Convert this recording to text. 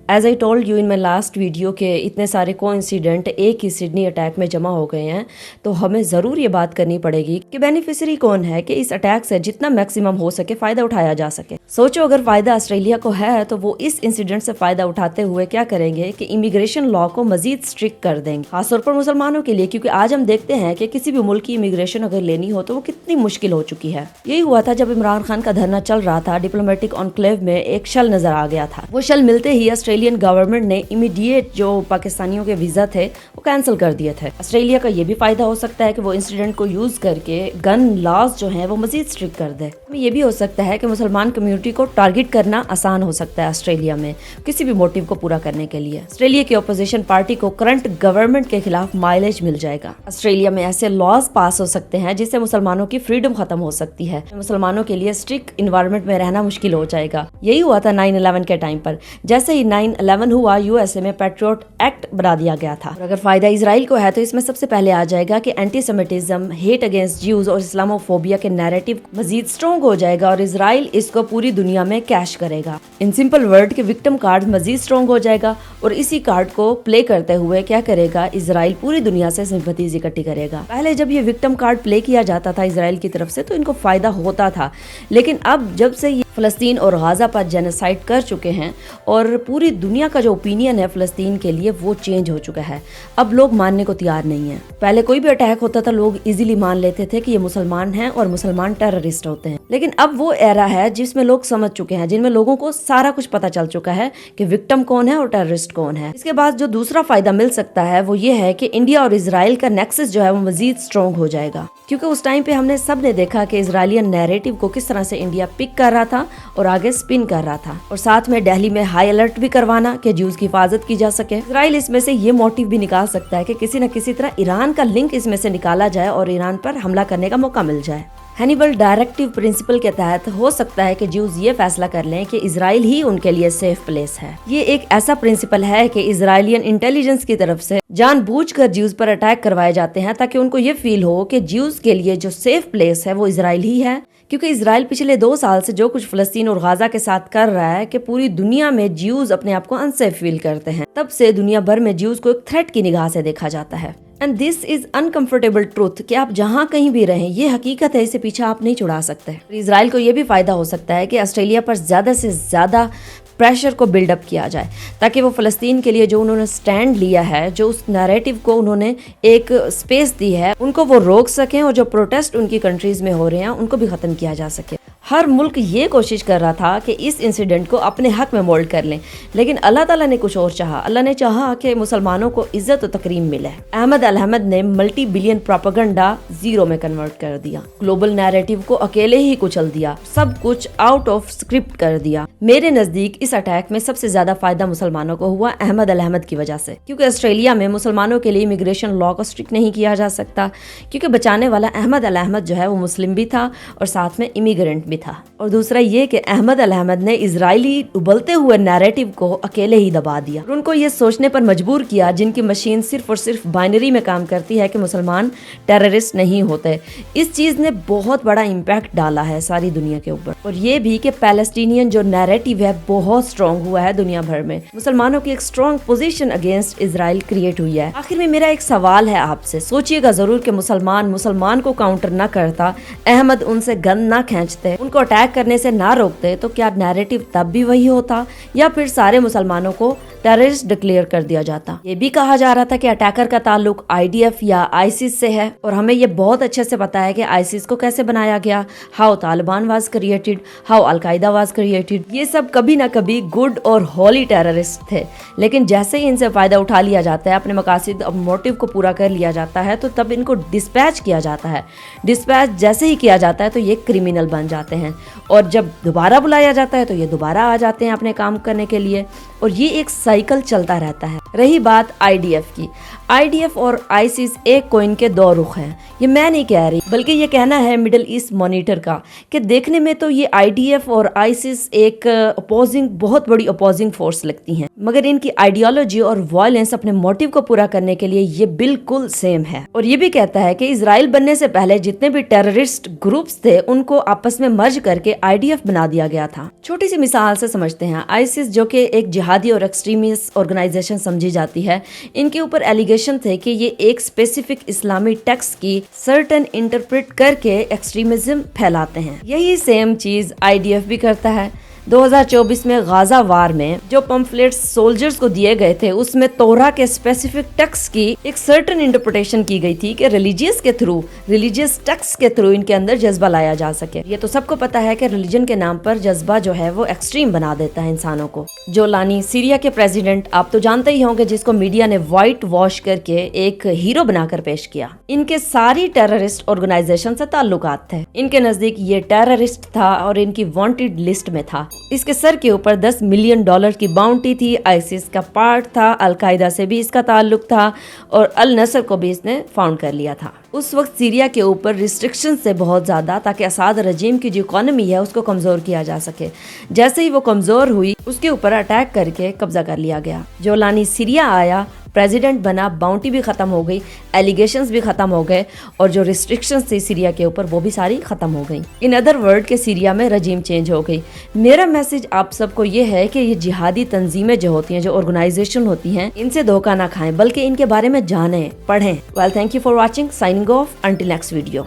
As I told you in my last video के इतने सारे कोइंसिडेंट एक ही सिडनी अटैक में जमा हो गए हैं, तो हमें ज़रूर ये बात करनी पड़ेगी कि बेनिफिशरी कौन है कि इस अटैक से जितना मैक्सिमम हो सके फ़ायदा उठाया जा सके। सोचो अगर फ़ायदा ऑस्ट्रेलिया को है तो वो इस इंसिडेंट से फ़ायदा उठाते हुए क्या करेंगे कि इमिग्रेशन लॉ को मजीद स्ट्रिक्ट कर देंगे, खासतौर पर मुसलमानों के लिए, क्योंकि आज हम देखते हैं कि किसी भी मुल्क की इमिग्रेशन अगर लेनी हो तो वो कितनी मुश्किल हो चुकी है। यही हुआ था जब इमरान खान का धरना चल रहा था, डिप्लोमेटिक एन्क्लेव में एक शल नजर आ गया था। वो शल मिलते ही ऑस्ट्रेलियन गवर्नमेंट ने इमीडिएट जो पाकिस्तानियों के वीजा थे वो कैंसिल कर दिए थे। ऑस्ट्रेलिया का ये भी फायदा हो सकता है कि वो इंसिडेंट को यूज करके गन लॉज जो है वो मजीद स्ट्रिक्ट कर दे। ये भी हो सकता है कि मुसलमान कम्युनिटी को टारगेट करना आसान हो सकता है ऑस्ट्रेलिया में किसी भी मोटिव को पूरा करने के लिए। ऑस्ट्रेलिया की अपोजिशन पार्टी को करंट गवर्नमेंट के खिलाफ माइलेज मिल जाएगा। ऑस्ट्रेलिया में ऐसे लॉज पास हो सकते हैं जिससे मुसलमानों की फ्रीडम खत्म हो सकती है, मुसलमानों के लिए स्ट्रिक्ट इन्वायरमेंट में रहना मुश्किल हो जाएगा। यही हुआ था 9/11 के टाइम पर। जैसे ही 9/11 हुआ, यूएसए में पैट्रियट एक्ट बना दिया गया था। और अगर फायदा इजराइल को है तो इसमें सबसे पहले आ जाएगा कि anti Semitism, hate against Jews और इस्लामोफोबिया के नैरेटिव मजीद स्ट्रॉन्ग हो जाएगा और इजराइल इसको पूरी दुनिया में कैश करेगा। इन सिंपल वर्ड के विक्टिम कार्ड मजीद स्ट्रॉन्ग हो जाएगा और इसी कार्ड को प्ले करते हुए क्या करेगा, इजराइल पूरी दुनिया से सिंपैथीज इकट्ठी करेगा। पहले जब ये विक्टिम कार्ड प्ले किया जाता था इजराइल की तरफ से तो इनको फायदा होता था, लेकिन अब जब से ये फलस्तीन और गाजा पर जेनोसाइड कर चुके हैं और पूरी दुनिया का जो ओपिनियन है फलस्तीन के लिए वो चेंज हो चुका है। अब लोग मानने को तैयार नहीं है। पहले कोई भी अटैक होता था लोग इजीली मान लेते थे कि ये मुसलमान हैं और मुसलमान टेररिस्ट होते हैं, लेकिन अब वो एरा है जिसमें लोग समझ चुके हैं, जिनमें लोगों को सारा कुछ पता चल चुका है कि विक्टिम कौन है और टेररिस्ट कौन है। इसके बाद जो दूसरा फायदा मिल सकता है वो ये है कि इंडिया और इजराइल का नेक्सस जो है वो मजीद स्ट्रॉन्ग हो जाएगा, क्योंकि उस टाइम पे हमने सब ने देखा कि इजराइलियन नैरेटिव को किस तरह से इंडिया पिक कर रहा था और आगे स्पिन कर रहा था, और साथ में दिल्ली में हाई अलर्ट भी करवाना कि ज्यूज की हिफाजत की जा सके। इजराइल इसमें से ये मोटिव भी निकाल सकता है कि किसी न किसी तरह ईरान का लिंक इसमें से निकाला जाए और ईरान पर हमला करने का मौका मिल जाए। हैनिबल डायरेक्टिव प्रिंसिपल के तहत हो सकता है कि ज्यूज ये फैसला कर लें कि इजराइल ही उनके लिए सेफ प्लेस है। ये एक ऐसा प्रिंसिपल है कि इजराइलियन इंटेलिजेंस की तरफ से जानबूझकर ज्यूज पर अटैक करवाए जाते हैं ताकि उनको ये फील हो कि ज्यूज के लिए जो सेफ प्लेस है वो इजराइल ही है, क्योंकि इजराइल पिछले 2 साल से जो कुछ फलस्तीन और गाजा के साथ कर रहा है कि पूरी दुनिया में ज्यूज अपने आप को अनसेफ फील करते हैं। तब से दुनिया भर में ज्यूज को एक थ्रेट की निगाह से देखा जाता है। And this is uncomfortable truth कि आप जहाँ कहीं भी रहें, ये हकीकत है, इससे पीछे आप नहीं छुड़ा सकते। इजराइल को ये भी फायदा हो सकता है कि ऑस्ट्रेलिया पर ज्यादा से ज्यादा प्रेशर को बिल्डअप किया जाए ताकि वो फलस्तीन के लिए जो उन्होंने स्टैंड लिया है, जो उस नैरेटिव को उन्होंने एक स्पेस दी है, उनको वो रोक सकें और जो प्रोटेस्ट उनकी कंट्रीज में हो रहे हैं उनको भी खत्म किया जा सके। हर मुल्क ये कोशिश कर रहा था कि इस इंसिडेंट को अपने हक में मोल्ड कर लें, लेकिन अल्लाह ताला ने कुछ और चाहा। अल्लाह ने चाहा कि मुसलमानों को इज्जत और तकरीम मिले। अहमद अल-अहमद ने मल्टी बिलियन प्रोपेगेंडा जीरो में कन्वर्ट कर दिया, ग्लोबल नैरेटिव को अकेले ही कुचल दिया, सब कुछ आउट ऑफ स्क्रिप्ट कर दिया। मेरे नजदीक इस अटैक में सबसे ज्यादा फायदा मुसलमानों को हुआ अहमद अल-अहमद की वजह से, क्योंकि ऑस्ट्रेलिया में मुसलमानों के लिए इमिग्रेशन लॉ को स्ट्रिक्ट नहीं किया जा सकता, क्योंकि बचाने वाला अहमद अल-अहमद जो है वो मुस्लिम भी था और साथ में इमिग्रेंट भी था। और दूसरा ये कि अहमद अल-अहमद ने इजरायली उबलते हुए नैरेटिव को अकेले ही दबा दिया और उनको ये सोचने पर मजबूर किया जिनकी मशीन सिर्फ और सिर्फ बाइनरी में काम करती है कि मुसलमान टेररिस्ट नहीं होते। इस चीज ने बहुत बड़ा इम्पैक्ट डाला है सारी दुनिया के ऊपर, और ये भी कि पैलेस्टीनियन जो नैरेटिव है बहुत स्ट्रॉन्ग हुआ है दुनिया भर में। मुसलमानों की एक strong position against Israel create हुई है। आखिर में मेरा एक सवाल है आपसे, सोचिएगा जरूर कि मुसलमान को काउंटर ना करता, अहमद उनसे गन ना खींचते, उनको अटैक करने से ना रोकते, तो क्या नैरेटिव तब भी वही होता या फिर सारे मुसलमानों को टेररिस्ट डिक्लेयर कर दिया जाता? ये भी कहा जा रहा था कि अटैकर का ताल्लुक आईडीएफ या आईसिस से है, और हमें ये बहुत अच्छे से पता है कि आईसिस को कैसे बनाया गया, how Taliban was created, how al Qaeda was created. ये सब कभी ना कभी गुड और हॉली टेररिस्ट थे, लेकिन जैसे ही इनसे फायदा उठा लिया जाता है, अपने मकासद और मोटिव को पूरा कर लिया जाता है, तो तब इनको डिस्पैच किया जाता है। डिस्पैच जैसे ही किया जाता है तो ये क्रिमिनल बन जाते हैं, और जब दोबारा बुलाया जाता है तो ये दोबारा आ जाते हैं अपने काम करने के लिए, और ये एक साइकिल चलता रहता है। रही बात आईडीएफ की, आईडीएफ और आईसिस एक कॉइन के 2 रुख हैं। ये मैं नहीं कह रही, बल्कि ये कहना है मिडिल ईस्ट मॉनिटर का, कि देखने में तो ये आईडीएफ और आईसिस एक बहुत बड़ी अपोजिंग फोर्स लगती हैं। मगर इनकी आइडियोलॉजी और वायलेंस अपने मोटिव को पूरा करने के लिए ये बिल्कुल सेम है। और ये भी कहता है कि इजराइल बनने से पहले जितने भी टेररिस्ट ग्रुप्स थे उनको आपस में मर्ज करके IDF बना दिया गया था। छोटी सी मिसाल से समझते हैं। आईसिस जो कि एक जिहादी और एक्सट्रीमिस्ट ऑर्गेनाइजेशन समझी जाती है, इनके ऊपर एलिगेशन थे कि ये एक स्पेसिफिक इस्लामी टेक्स्ट की सर्टन इंटरप्रेट करके एक्सट्रीमिज्म फैलाते हैं। यही सेम चीज IDF भी करता है। 2024 में गाजा वार में जो पम्फलेट्स सोल्जर्स को दिए गए थे उसमें तोरा के स्पेसिफिक टेक्स्ट की एक सर्टन इंटरप्रिटेशन की गई थी कि रिलीजियस टेक्स्ट के थ्रू इनके अंदर जज्बा लाया जा सके। ये तो सबको पता है कि रिलीजन के नाम पर जज्बा जो है वो एक्सट्रीम बना देता है इंसानों को। जोलानी सीरिया के प्रेसिडेंट आप तो जानते ही होंगे, जिसको मीडिया ने व्हाइट वॉश करके एक हीरो बनाकर पेश किया। इनके सारी टेररिस्ट ऑर्गेनाइजेशन से ताल्लुकात थे। इनके नजदीक ये टेररिस्ट था और इनकी वांटेड लिस्ट में था। इसके सर के ऊपर $10 मिलियन की बाउंटी थी। आईसिस का पार्ट था, अलकायदा से भी इसका ताल्लुक था और अल नसर को भी इसने फाउंड कर लिया था। उस वक्त सीरिया के ऊपर रिस्ट्रिक्शन से बहुत ज्यादा, ताकि असाद रजीम की जो इकोनॉमी है उसको कमजोर किया जा सके। जैसे ही वो कमजोर हुई उसके ऊपर अटैक करके कब्जा कर लिया गया। जोलानी सीरिया आया, प्रेसिडेंट बना, बाउंटी भी खत्म हो गई, एलिगेशंस भी खत्म हो गए और जो रिस्ट्रिक्शंस थी सीरिया के ऊपर वो भी सारी खत्म हो गई। इन अदर वर्ड के सीरिया में रजीम चेंज हो गई। मेरा मैसेज आप सबको ये है कि ये जिहादी तंजीमें जो होती हैं, जो ऑर्गेनाइजेशन होती हैं, इनसे धोखा ना खाएं, बल्कि इनके बारे में जानें, पढ़ें। Well, thank you for watching. Signing off, until next video.